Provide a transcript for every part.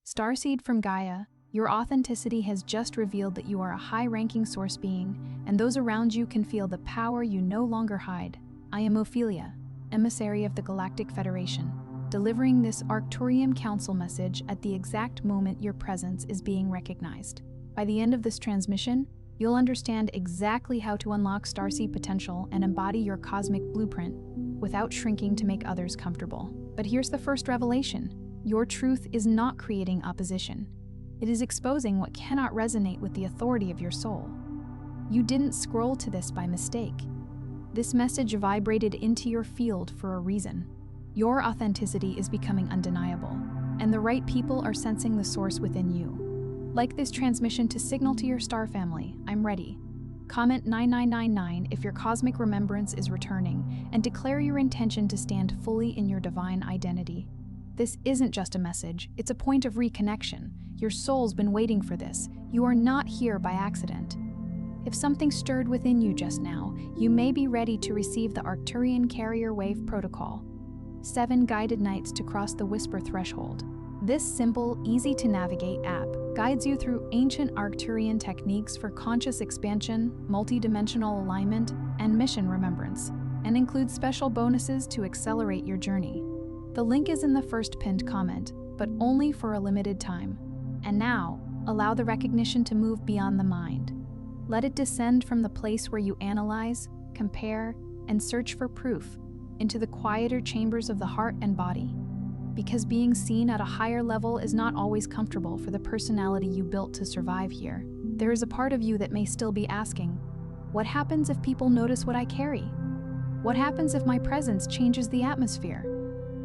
Starseed from Gaia, your authenticity has just revealed that you are a high-ranking source being, and those around you can feel the power you no longer hide. I am Ophelia, emissary of the Galactic Federation, delivering this Arcturian Council message at the exact moment your presence is being recognized. By the end of this transmission, you'll understand exactly how to unlock starseed potential and embody your cosmic blueprint without shrinking to make others comfortable. But here's the first revelation. Your truth is not creating opposition. It is exposing what cannot resonate with the authority of your soul. You didn't scroll to this by mistake. This message vibrated into your field for a reason. Your authenticity is becoming undeniable, and the right people are sensing the source within you. Like this transmission to signal to your star family, I'm ready. Comment 9999 if your cosmic remembrance is returning, and declare your intention to stand fully in your divine identity. This isn't just a message, it's a point of reconnection. Your soul's been waiting for this. You are not here by accident. If something stirred within you just now, you may be ready to receive the Arcturian Carrier Wave Protocol. 7 guided nights to cross the whisper threshold. This simple, easy-to-navigate app guides you through ancient Arcturian techniques for conscious expansion, multidimensional alignment, and mission remembrance, and includes special bonuses to accelerate your journey. The link is in the first pinned comment, but only for a limited time. And now, allow the recognition to move beyond the mind. Let it descend from the place where you analyze, compare, and search for proof into the quieter chambers of the heart and body. Because being seen at a higher level is not always comfortable for the personality you built to survive here. There is a part of you that may still be asking, what happens if people notice what I carry? What happens if my presence changes the atmosphere?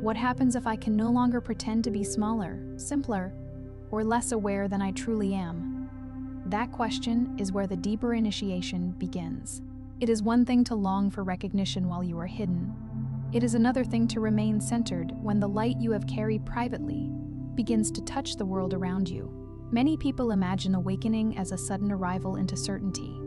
What happens if I can no longer pretend to be smaller, simpler, or less aware than I truly am? That question is where the deeper initiation begins. It is one thing to long for recognition while you are hidden. It is another thing to remain centered when the light you have carried privately begins to touch the world around you. Many people imagine awakening as a sudden arrival into certainty,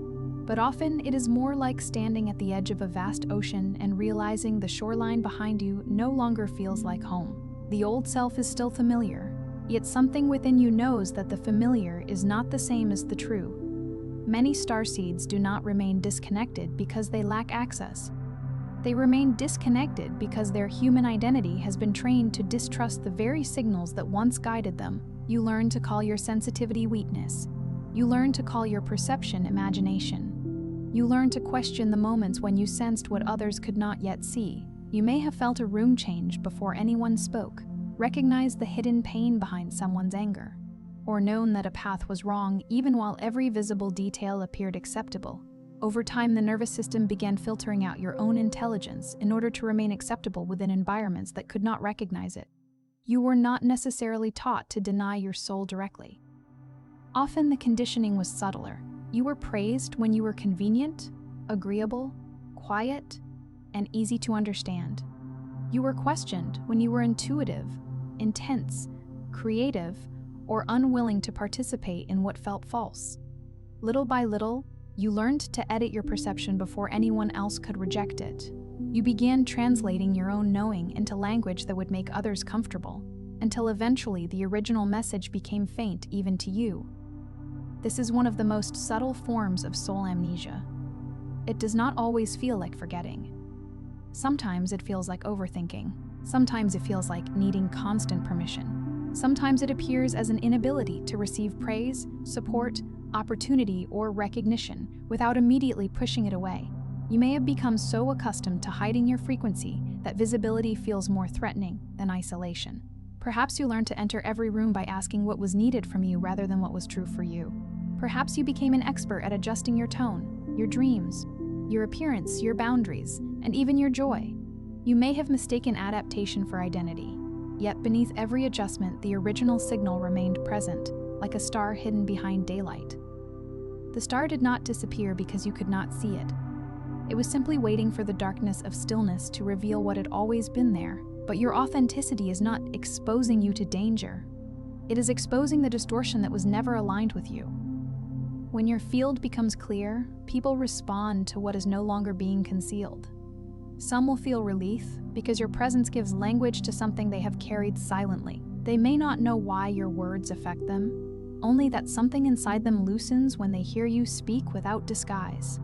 but often it is more like standing at the edge of a vast ocean and realizing the shoreline behind you no longer feels like home. The old self is still familiar, yet something within you knows that the familiar is not the same as the true. Many starseeds do not remain disconnected because they lack access. They remain disconnected because their human identity has been trained to distrust the very signals that once guided them. You learn to call your sensitivity weakness. You learn to call your perception imagination. You learn to question the moments when you sensed what others could not yet see. You may have felt a room change before anyone spoke, recognized the hidden pain behind someone's anger, or known that a path was wrong even while every visible detail appeared acceptable. Over time, the nervous system began filtering out your own intelligence in order to remain acceptable within environments that could not recognize it. You were not necessarily taught to deny your soul directly. Often the conditioning was subtler. You were praised when you were convenient, agreeable, quiet, and easy to understand. You were questioned when you were intuitive, intense, creative, or unwilling to participate in what felt false. Little by little, you learned to edit your perception before anyone else could reject it. You began translating your own knowing into language that would make others comfortable, until eventually the original message became faint even to you. This is one of the most subtle forms of soul amnesia. It does not always feel like forgetting. Sometimes it feels like overthinking. Sometimes it feels like needing constant permission. Sometimes it appears as an inability to receive praise, support, opportunity, or recognition without immediately pushing it away. You may have become so accustomed to hiding your frequency that visibility feels more threatening than isolation. Perhaps you learned to enter every room by asking what was needed from you rather than what was true for you. Perhaps you became an expert at adjusting your tone, your dreams, your appearance, your boundaries, and even your joy. You may have mistaken adaptation for identity, yet beneath every adjustment, the original signal remained present, like a star hidden behind daylight. The star did not disappear because you could not see it. It was simply waiting for the darkness of stillness to reveal what had always been there. But your authenticity is not exposing you to danger. It is exposing the distortion that was never aligned with you. When your field becomes clear, people respond to what is no longer being concealed. Some will feel relief because your presence gives language to something they have carried silently. They may not know why your words affect them, only that something inside them loosens when they hear you speak without disguise.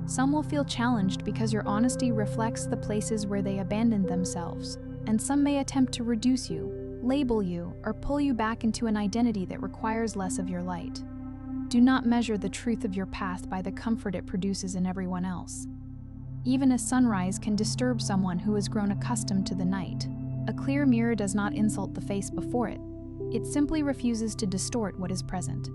Some will feel challenged because your honesty reflects the places where they abandoned themselves, and some may attempt to reduce you, label you, or pull you back into an identity that requires less of your light. Do not measure the truth of your path by the comfort it produces in everyone else. Even a sunrise can disturb someone who has grown accustomed to the night. A clear mirror does not insult the face before it. It simply refuses to distort what is present.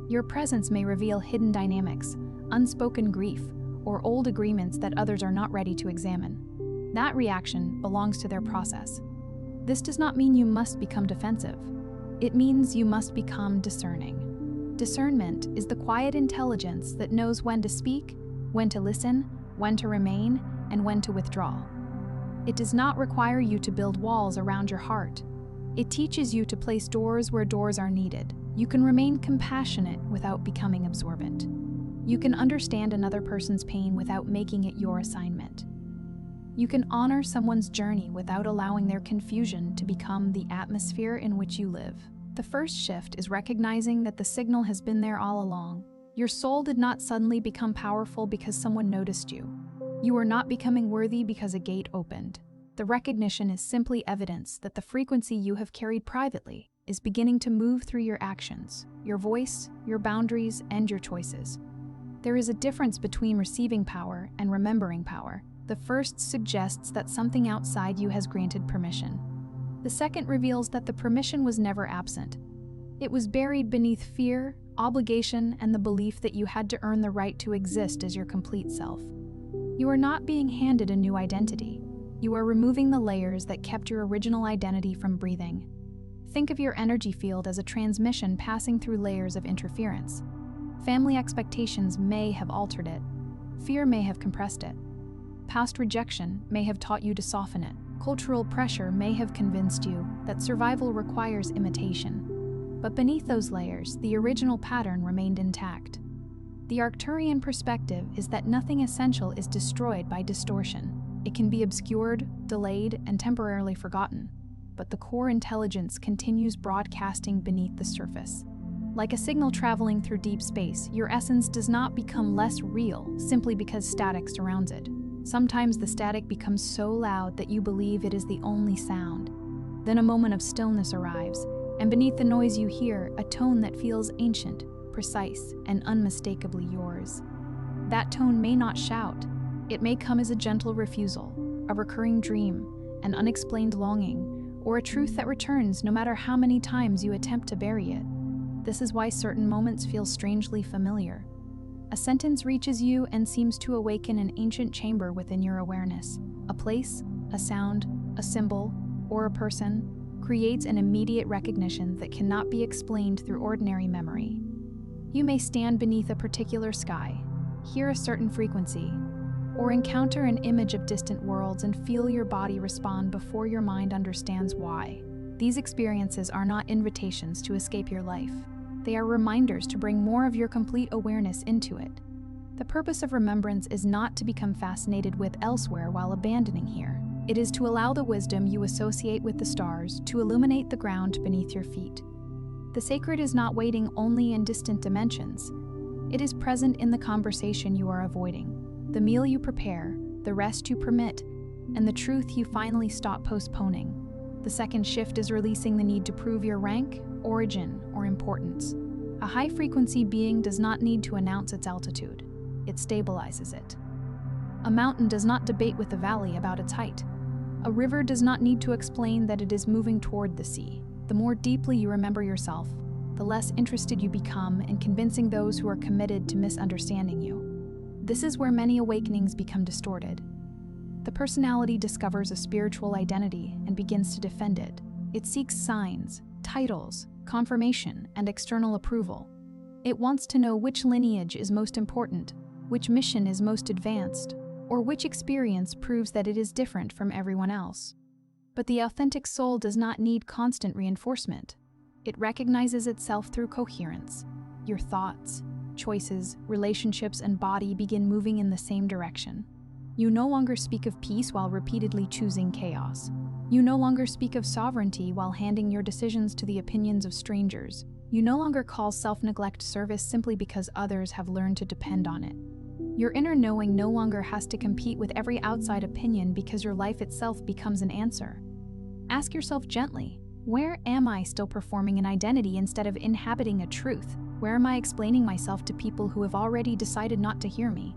Your presence may reveal hidden dynamics, unspoken grief, or old agreements that others are not ready to examine. That reaction belongs to their process. This does not mean you must become defensive. It means you must become discerning. Discernment is the quiet intelligence that knows when to speak, when to listen, when to remain, and when to withdraw. It does not require you to build walls around your heart. It teaches you to place doors where doors are needed. You can remain compassionate without becoming absorbent. You can understand another person's pain without making it your assignment. You can honor someone's journey without allowing their confusion to become the atmosphere in which you live. The first shift is recognizing that the signal has been there all along. Your soul did not suddenly become powerful because someone noticed you. You are not becoming worthy because a gate opened. The recognition is simply evidence that the frequency you have carried privately is beginning to move through your actions, your voice, your boundaries, and your choices. There is a difference between receiving power and remembering power. The first suggests that something outside you has granted permission. The second reveals that the permission was never absent. It was buried beneath fear, obligation, and the belief that you had to earn the right to exist as your complete self. You are not being handed a new identity. You are removing the layers that kept your original identity from breathing. Think of your energy field as a transmission passing through layers of interference. Family expectations may have altered it. Fear may have compressed it. Past rejection may have taught you to soften it. Cultural pressure may have convinced you that survival requires imitation. But beneath those layers, the original pattern remained intact. The Arcturian perspective is that nothing essential is destroyed by distortion. It can be obscured, delayed, and temporarily forgotten, but the core intelligence continues broadcasting beneath the surface. Like a signal traveling through deep space, your essence does not become less real simply because static surrounds it. Sometimes the static becomes so loud that you believe it is the only sound. Then a moment of stillness arrives, and beneath the noise you hear a tone that feels ancient, precise, and unmistakably yours. That tone may not shout. It may come as a gentle refusal, a recurring dream, an unexplained longing, or a truth that returns no matter how many times you attempt to bury it. This is why certain moments feel strangely familiar. A sentence reaches you and seems to awaken an ancient chamber within your awareness. A place, a sound, a symbol, or a person creates an immediate recognition that cannot be explained through ordinary memory. You may stand beneath a particular sky, hear a certain frequency, or encounter an image of distant worlds and feel your body respond before your mind understands why. These experiences are not invitations to escape your life. They are reminders to bring more of your complete awareness into it. The purpose of remembrance is not to become fascinated with elsewhere while abandoning here. It is to allow the wisdom you associate with the stars to illuminate the ground beneath your feet. The sacred is not waiting only in distant dimensions. It is present in the conversation you are avoiding, the meal you prepare, the rest you permit, and the truth you finally stop postponing. The second shift is releasing the need to prove your rank, origin, or importance. A high-frequency being does not need to announce its altitude. It stabilizes it. A mountain does not debate with the valley about its height. A river does not need to explain that it is moving toward the sea. The more deeply you remember yourself, the less interested you become in convincing those who are committed to misunderstanding you. This is where many awakenings become distorted. The personality discovers a spiritual identity and begins to defend it. It seeks signs, titles, confirmation, and external approval. It wants to know which lineage is most important, which mission is most advanced, or which experience proves that it is different from everyone else. But the authentic soul does not need constant reinforcement. It recognizes itself through coherence. Your thoughts, choices, relationships, and body begin moving in the same direction. You no longer speak of peace while repeatedly choosing chaos. You no longer speak of sovereignty while handing your decisions to the opinions of strangers. You no longer call self-neglect service simply because others have learned to depend on it. Your inner knowing no longer has to compete with every outside opinion because your life itself becomes an answer. Ask yourself gently, where am I still performing an identity instead of inhabiting a truth? Where am I explaining myself to people who have already decided not to hear me?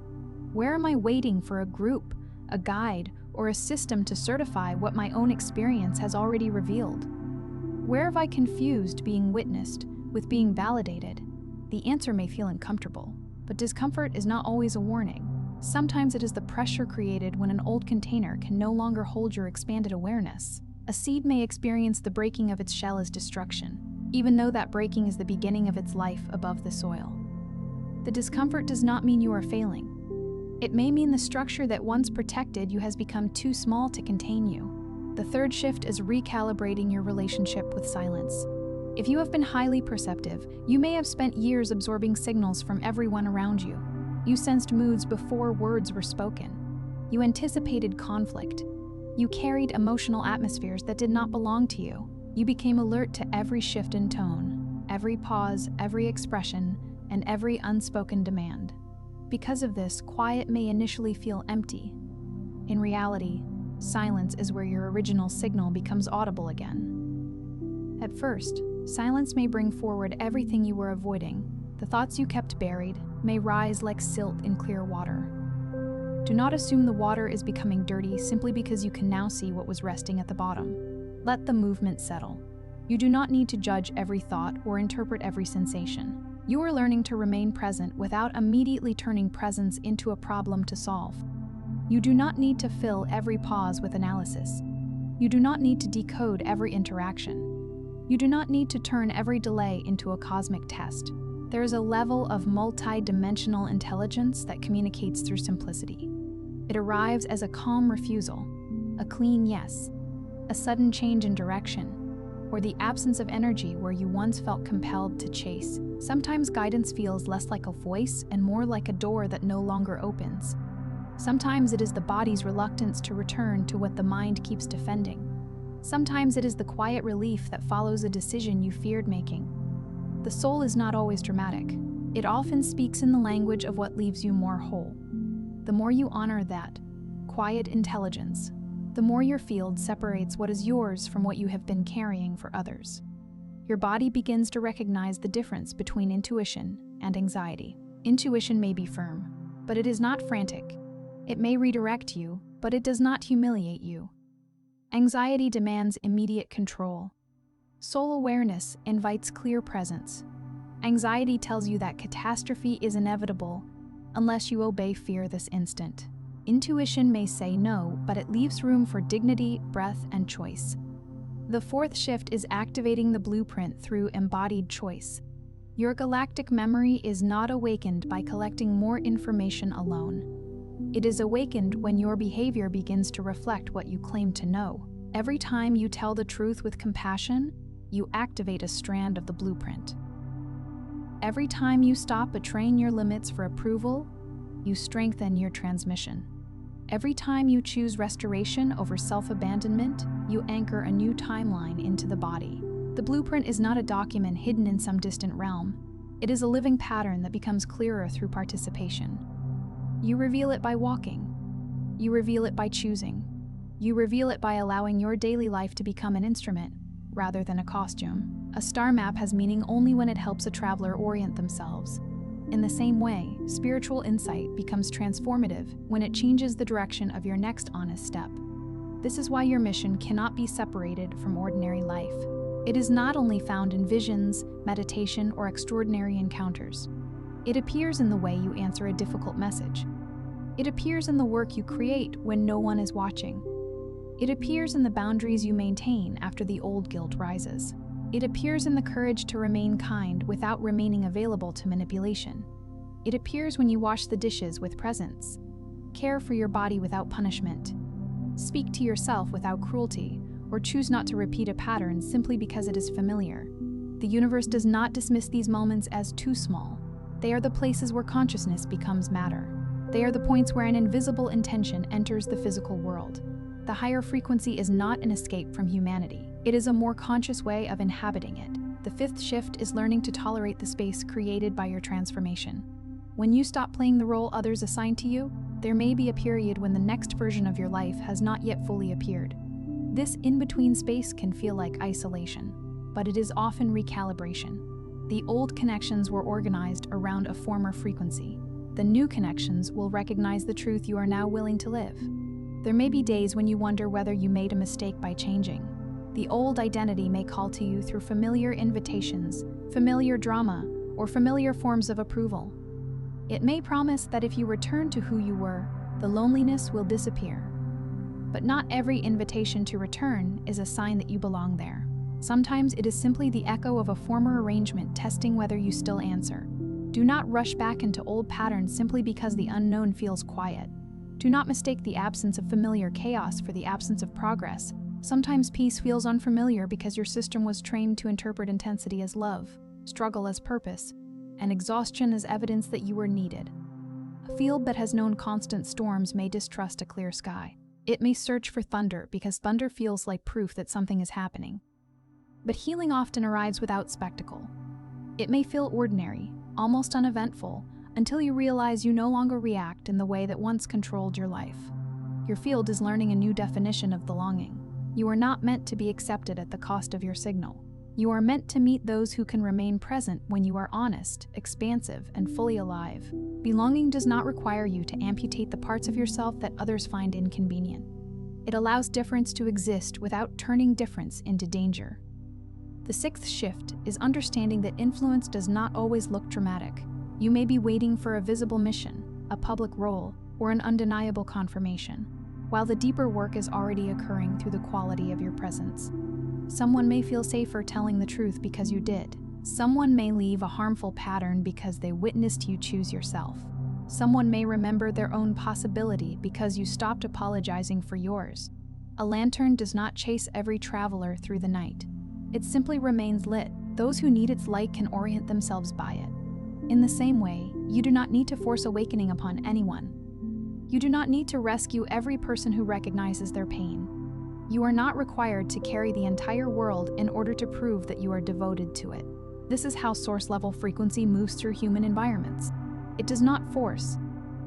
Where am I waiting for a group, a guide, or a system to certify what my own experience has already revealed? Where have I confused being witnessed with being validated? The answer may feel uncomfortable, but discomfort is not always a warning. Sometimes it is the pressure created when an old container can no longer hold your expanded awareness. A seed may experience the breaking of its shell as destruction, even though that breaking is the beginning of its life above the soil. The discomfort does not mean you are failing. It may mean the structure that once protected you has become too small to contain you. The third shift is recalibrating your relationship with silence. If you have been highly perceptive, you may have spent years absorbing signals from everyone around you. You sensed moods before words were spoken. You anticipated conflict. You carried emotional atmospheres that did not belong to you. You became alert to every shift in tone, every pause, every expression, and every unspoken demand. Because of this, quiet may initially feel empty. In reality, silence is where your original signal becomes audible again. At first, silence may bring forward everything you were avoiding. The thoughts you kept buried may rise like silt in clear water. Do not assume the water is becoming dirty simply because you can now see what was resting at the bottom. Let the movement settle. You do not need to judge every thought or interpret every sensation. You are learning to remain present without immediately turning presence into a problem to solve. You do not need to fill every pause with analysis. You do not need to decode every interaction. You do not need to turn every delay into a cosmic test. There is a level of multidimensional intelligence that communicates through simplicity. It arrives as a calm refusal, a clean yes, a sudden change in direction, or the absence of energy where you once felt compelled to chase. Sometimes guidance feels less like a voice and more like a door that no longer opens. Sometimes it is the body's reluctance to return to what the mind keeps defending. Sometimes it is the quiet relief that follows a decision you feared making. The soul is not always dramatic. It often speaks in the language of what leaves you more whole. The more you honor that quiet intelligence, the more your field separates what is yours from what you have been carrying for others. Your body begins to recognize the difference between intuition and anxiety. Intuition may be firm, but it is not frantic. It may redirect you, but it does not humiliate you. Anxiety demands immediate control. Soul awareness invites clear presence. Anxiety tells you that catastrophe is inevitable unless you obey fear this instant. Intuition may say no, but it leaves room for dignity, breath, and choice. The fourth shift is activating the blueprint through embodied choice. Your galactic memory is not awakened by collecting more information alone. It is awakened when your behavior begins to reflect what you claim to know. Every time you tell the truth with compassion, you activate a strand of the blueprint. Every time you stop betraying your limits for approval, you strengthen your transmission. Every time you choose restoration over self-abandonment, you anchor a new timeline into the body. The blueprint is not a document hidden in some distant realm. It is a living pattern that becomes clearer through participation. You reveal it by walking. You reveal it by choosing. You reveal it by allowing your daily life to become an instrument, rather than a costume. A star map has meaning only when it helps a traveler orient themselves. In the same way, spiritual insight becomes transformative when it changes the direction of your next honest step. This is why your mission cannot be separated from ordinary life. It is not only found in visions, meditation, or extraordinary encounters. It appears in the way you answer a difficult message. It appears in the work you create when no one is watching. It appears in the boundaries you maintain after the old guilt rises. It appears in the courage to remain kind without remaining available to manipulation. It appears when you wash the dishes with presence, care for your body without punishment, speak to yourself without cruelty, or choose not to repeat a pattern simply because it is familiar. The universe does not dismiss these moments as too small. They are the places where consciousness becomes matter. They are the points where an invisible intention enters the physical world. The higher frequency is not an escape from humanity. It is a more conscious way of inhabiting it. The fifth shift is learning to tolerate the space created by your transformation. When you stop playing the role others assign to you, there may be a period when the next version of your life has not yet fully appeared. This in-between space can feel like isolation, but it is often recalibration. The old connections were organized around a former frequency. The new connections will recognize the truth you are now willing to live. There may be days when you wonder whether you made a mistake by changing. The old identity may call to you through familiar invitations, familiar drama, or familiar forms of approval. It may promise that if you return to who you were, the loneliness will disappear. But not every invitation to return is a sign that you belong there. Sometimes it is simply the echo of a former arrangement testing whether you still answer. Do not rush back into old patterns simply because the unknown feels quiet. Do not mistake the absence of familiar chaos for the absence of progress. Sometimes peace feels unfamiliar because your system was trained to interpret intensity as love, struggle as purpose, and exhaustion as evidence that you were needed. A field that has known constant storms may distrust a clear sky. It may search for thunder because thunder feels like proof that something is happening. But healing often arrives without spectacle. It may feel ordinary, almost uneventful, until you realize you no longer react in the way that once controlled your life. Your field is learning a new definition of belonging. You are not meant to be accepted at the cost of your signal. You are meant to meet those who can remain present when you are honest, expansive, and fully alive. Belonging does not require you to amputate the parts of yourself that others find inconvenient. It allows difference to exist without turning difference into danger. The sixth shift is understanding that influence does not always look dramatic. You may be waiting for a visible mission, a public role, or an undeniable confirmation, while the deeper work is already occurring through the quality of your presence. Someone may feel safer telling the truth because you did. Someone may leave a harmful pattern because they witnessed you choose yourself. Someone may remember their own possibility because you stopped apologizing for yours. A lantern does not chase every traveler through the night. It simply remains lit. Those who need its light can orient themselves by it. In the same way, you do not need to force awakening upon anyone. You do not need to rescue every person who recognizes their pain. You are not required to carry the entire world in order to prove that you are devoted to it. This is how source-level frequency moves through human environments. It does not force.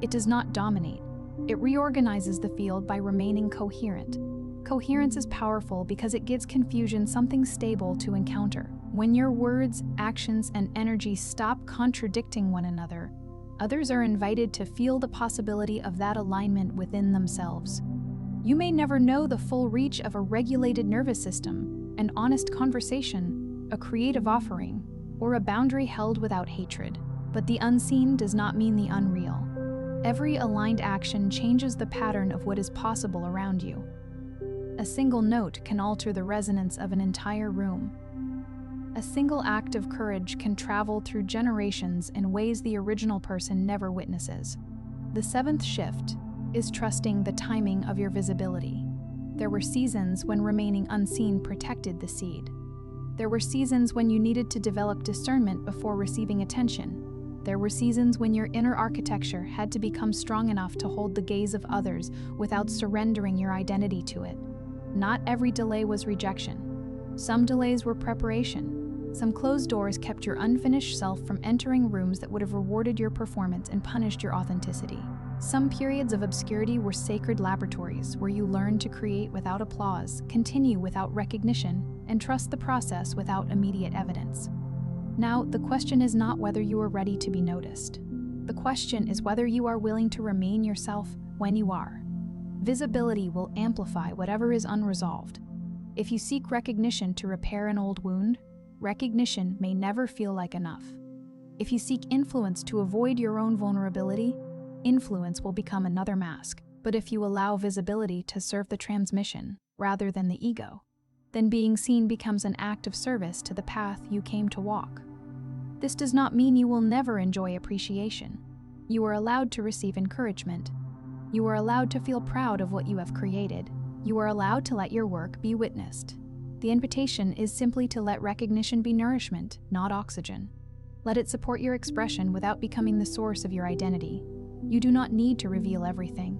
It does not dominate. It reorganizes the field by remaining coherent. Coherence is powerful because it gives confusion something stable to encounter. When your words, actions, and energy stop contradicting one another, others are invited to feel the possibility of that alignment within themselves. You may never know the full reach of a regulated nervous system, an honest conversation, a creative offering, or a boundary held without hatred. But the unseen does not mean the unreal. Every aligned action changes the pattern of what is possible around you. A single note can alter the resonance of an entire room. A single act of courage can travel through generations in ways the original person never witnesses. The seventh shift is trusting the timing of your visibility. There were seasons when remaining unseen protected the seed. There were seasons when you needed to develop discernment before receiving attention. There were seasons when your inner architecture had to become strong enough to hold the gaze of others without surrendering your identity to it. Not every delay was rejection. Some delays were preparation. Some closed doors kept your unfinished self from entering rooms that would have rewarded your performance and punished your authenticity. Some periods of obscurity were sacred laboratories where you learned to create without applause, continue without recognition, and trust the process without immediate evidence. Now, the question is not whether you are ready to be noticed. The question is whether you are willing to remain yourself when you are. Visibility will amplify whatever is unresolved. If you seek recognition to repair an old wound, recognition may never feel like enough. If you seek influence to avoid your own vulnerability, influence will become another mask. But if you allow visibility to serve the transmission rather than the ego, then being seen becomes an act of service to the path you came to walk. This does not mean you will never enjoy appreciation. You are allowed to receive encouragement. You are allowed to feel proud of what you have created. You are allowed to let your work be witnessed. The invitation is simply to let recognition be nourishment, not oxygen. Let it support your expression without becoming the source of your identity. You do not need to reveal everything.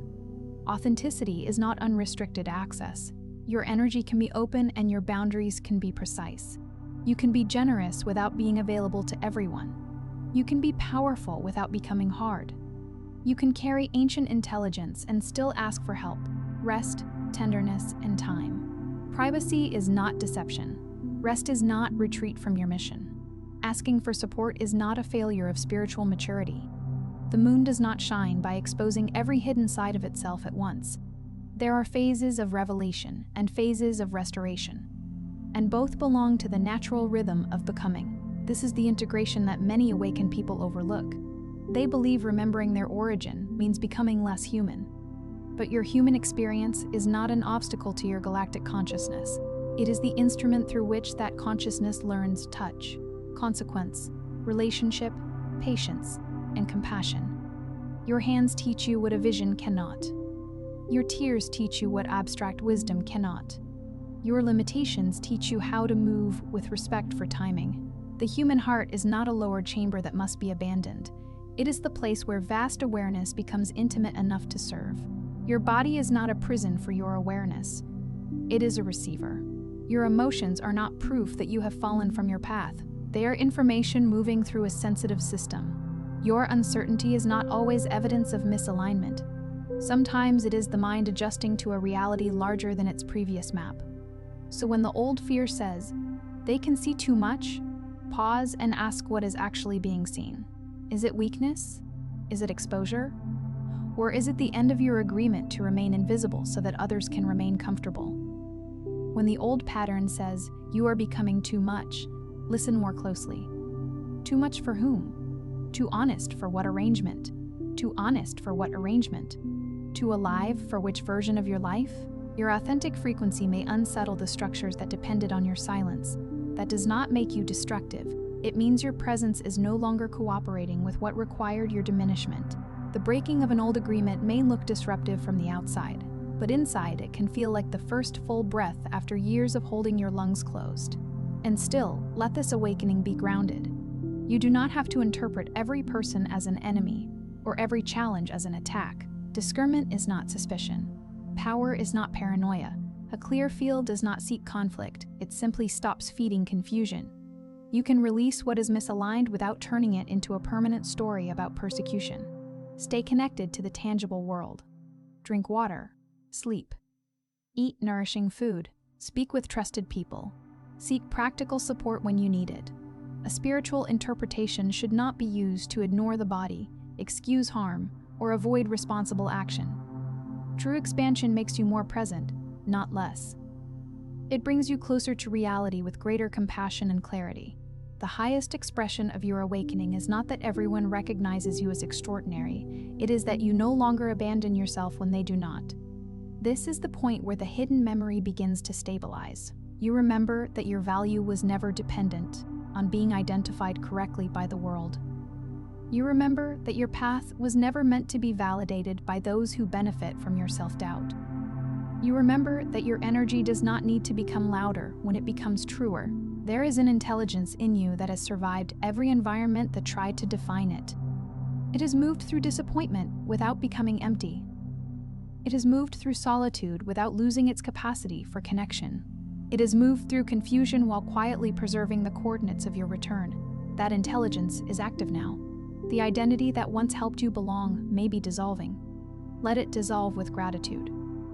Authenticity is not unrestricted access. Your energy can be open and your boundaries can be precise. You can be generous without being available to everyone. You can be powerful without becoming hard. You can carry ancient intelligence and still ask for help, rest, tenderness, and time. Privacy is not deception. Rest is not retreat from your mission. Asking for support is not a failure of spiritual maturity. The moon does not shine by exposing every hidden side of itself at once. There are phases of revelation and phases of restoration, and both belong to the natural rhythm of becoming. This is the integration that many awakened people overlook. They believe remembering their origin means becoming less human. But your human experience is not an obstacle to your galactic consciousness. It is the instrument through which that consciousness learns touch, consequence, relationship, patience, and compassion. Your hands teach you what a vision cannot. Your tears teach you what abstract wisdom cannot. Your limitations teach you how to move with respect for timing. The human heart is not a lower chamber that must be abandoned. It is the place where vast awareness becomes intimate enough to serve. Your body is not a prison for your awareness. It is a receiver. Your emotions are not proof that you have fallen from your path. They are information moving through a sensitive system. Your uncertainty is not always evidence of misalignment. Sometimes it is the mind adjusting to a reality larger than its previous map. So when the old fear says, they can see too much, pause and ask what is actually being seen. Is it weakness? Is it exposure? Or is it the end of your agreement to remain invisible so that others can remain comfortable? When the old pattern says, you are becoming too much, listen more closely. Too much for whom? Too honest for what arrangement? Too honest for what arrangement? Too alive for which version of your life? Your authentic frequency may unsettle the structures that depended on your silence. That does not make you destructive. It means your presence is no longer cooperating with what required your diminishment. The breaking of an old agreement may look disruptive from the outside, but inside it can feel like the first full breath after years of holding your lungs closed. And still, let this awakening be grounded. You do not have to interpret every person as an enemy or every challenge as an attack. Discernment is not suspicion. Power is not paranoia. A clear field does not seek conflict. It simply stops feeding confusion. You can release what is misaligned without turning it into a permanent story about persecution. Stay connected to the tangible world. Drink water. Sleep. Eat nourishing food. Speak with trusted people. Seek practical support when you need it. A spiritual interpretation should not be used to ignore the body, excuse harm, or avoid responsible action. True expansion makes you more present, not less. It brings you closer to reality with greater compassion and clarity. The highest expression of your awakening is not that everyone recognizes you as extraordinary, it is that you no longer abandon yourself when they do not. This is the point where the hidden memory begins to stabilize. You remember that your value was never dependent on being identified correctly by the world. You remember that your path was never meant to be validated by those who benefit from your self-doubt. You remember that your energy does not need to become louder when it becomes truer. There is an intelligence in you that has survived every environment that tried to define it. It has moved through disappointment without becoming empty. It has moved through solitude without losing its capacity for connection. It has moved through confusion while quietly preserving the coordinates of your return. That intelligence is active now. The identity that once helped you belong may be dissolving. Let it dissolve with gratitude.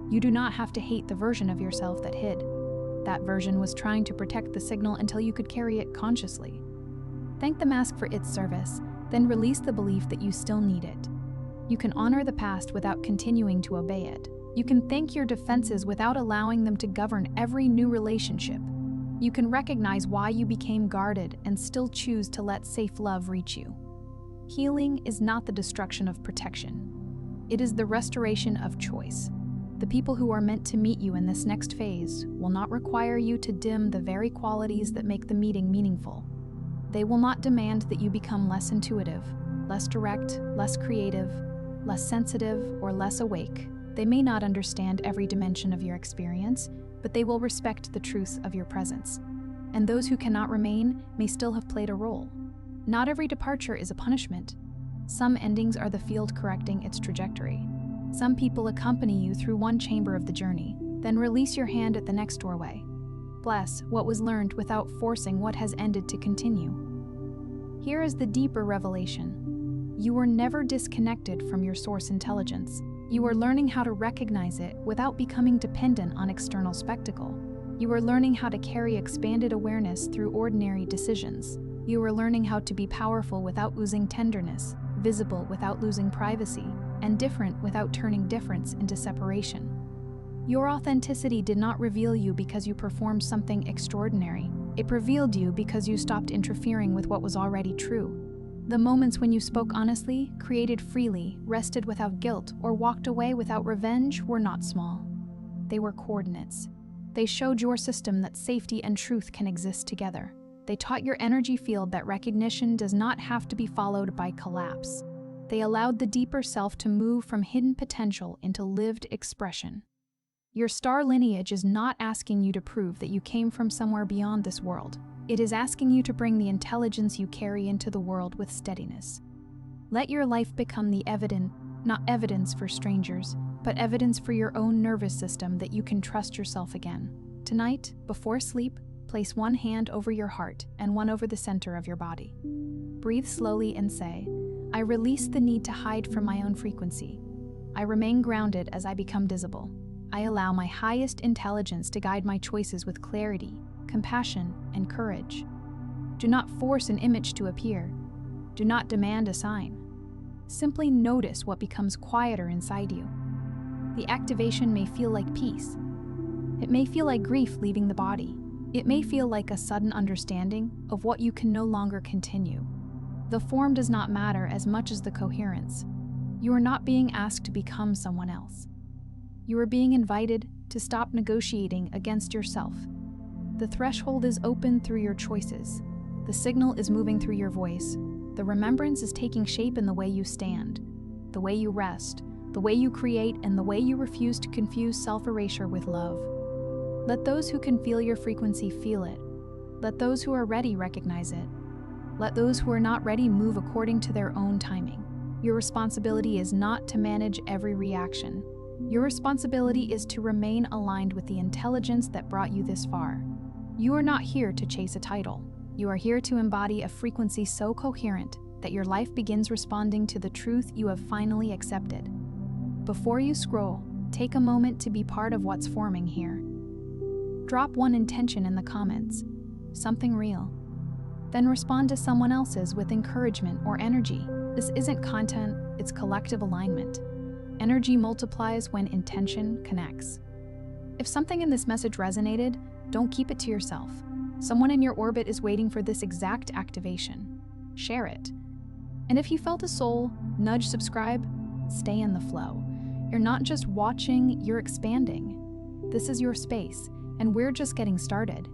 You do not have to hate the version of yourself that hid. That version was trying to protect the signal until you could carry it consciously. Thank the mask for its service, then release the belief that you still need it. You can honor the past without continuing to obey it. You can thank your defenses without allowing them to govern every new relationship. You can recognize why you became guarded and still choose to let safe love reach you. Healing is not the destruction of protection. It is the restoration of choice. The people who are meant to meet you in this next phase will not require you to dim the very qualities that make the meeting meaningful. They will not demand that you become less intuitive, less direct, less creative, less sensitive, or less awake. They may not understand every dimension of your experience, but they will respect the truth of your presence. And those who cannot remain may still have played a role. Not every departure is a punishment. Some endings are the field correcting its trajectory. Some people accompany you through one chamber of the journey, then release your hand at the next doorway. Bless what was learned without forcing what has ended to continue. Here is the deeper revelation. You were never disconnected from your source intelligence. You are learning how to recognize it without becoming dependent on external spectacle. You are learning how to carry expanded awareness through ordinary decisions. You are learning how to be powerful without losing tenderness, visible without losing privacy, and different without turning difference into separation. Your authenticity did not reveal you because you performed something extraordinary. It revealed you because you stopped interfering with what was already true. The moments when you spoke honestly, created freely, rested without guilt, or walked away without revenge were not small. They were coordinates. They showed your system that safety and truth can exist together. They taught your energy field that recognition does not have to be followed by collapse. They allowed the deeper self to move from hidden potential into lived expression. Your star lineage is not asking you to prove that you came from somewhere beyond this world. It is asking you to bring the intelligence you carry into the world with steadiness. Let your life become the not evidence for strangers, but evidence for your own nervous system that you can trust yourself again. Tonight, before sleep, place one hand over your heart and one over the center of your body. Breathe slowly and say, I release the need to hide from my own frequency. I remain grounded as I become visible. I allow my highest intelligence to guide my choices with clarity, compassion, and courage. Do not force an image to appear. Do not demand a sign. Simply notice what becomes quieter inside you. The activation may feel like peace. It may feel like grief leaving the body. It may feel like a sudden understanding of what you can no longer continue. The form does not matter as much as the coherence. You are not being asked to become someone else. You are being invited to stop negotiating against yourself. The threshold is open through your choices. The signal is moving through your voice. The remembrance is taking shape in the way you stand, the way you rest, the way you create, and the way you refuse to confuse self-erasure with love. Let those who can feel your frequency feel it. Let those who are ready recognize it. Let those who are not ready move according to their own timing. Your responsibility is not to manage every reaction. Your responsibility is to remain aligned with the intelligence that brought you this far. You are not here to chase a title. You are here to embody a frequency so coherent that your life begins responding to the truth you have finally accepted. Before you scroll, take a moment to be part of what's forming here. Drop one intention in the comments, something real. Then respond to someone else's with encouragement or energy. This isn't content, it's collective alignment. Energy multiplies when intention connects. If something in this message resonated, don't keep it to yourself. Someone in your orbit is waiting for this exact activation. Share it. And if you felt a soul nudge subscribe, stay in the flow. You're not just watching, you're expanding. This is your space, and we're just getting started.